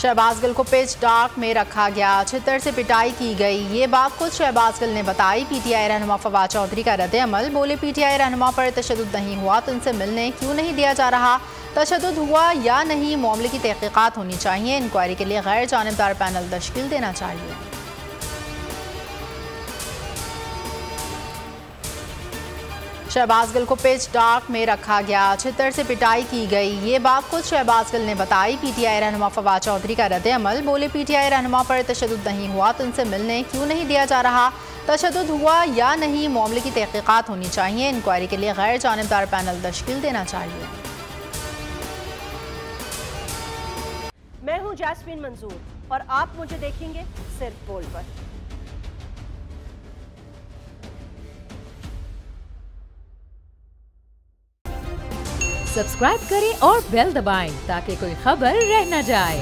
शहबाज गिल को pitch dark में रखा गया, छितर से पिटाई की गई। ये बात खुद शहबाज गिल ने बताई। पीटीआई रहनुमा फवाद चौधरी का रद्द अमल। बोले पीटीआई रहनुमा पर तशद्दुद नहीं हुआ तो उनसे मिलने क्यों नहीं दिया जा रहा। तशद्दुद हुआ या नहीं, मामले की तहकीकात होनी चाहिए। इंक्वायरी के लिए गैर जानिबदार पैनल तश्कील देना चाहिए। शहबाज गिल को पिच डार्क में रखा गया, छितर से पिटाई की गई। ये बात खुद शहबाज गिल ने बताई। पीटीआई रहनुमा फवाद चौधरी का रद्द अमल। बोले पीटीआई रहनुमा पर तशद्दुद नहीं हुआ तो उनसे मिलने क्यों नहीं दिया जा रहा। तशद्दुद हुआ या नहीं, मामले की तहकीकात होनी चाहिए। इंक्वायरी के लिए गैर जानिबदार पैनल तश्कील देना चाहिए। मैं हूं जैस्मीन मंजूर और आप मुझे देखेंगे सिर्फ बोल पर। सब्सक्राइब करें और बेल दबाएं ताकि कोई खबर रह न जाए।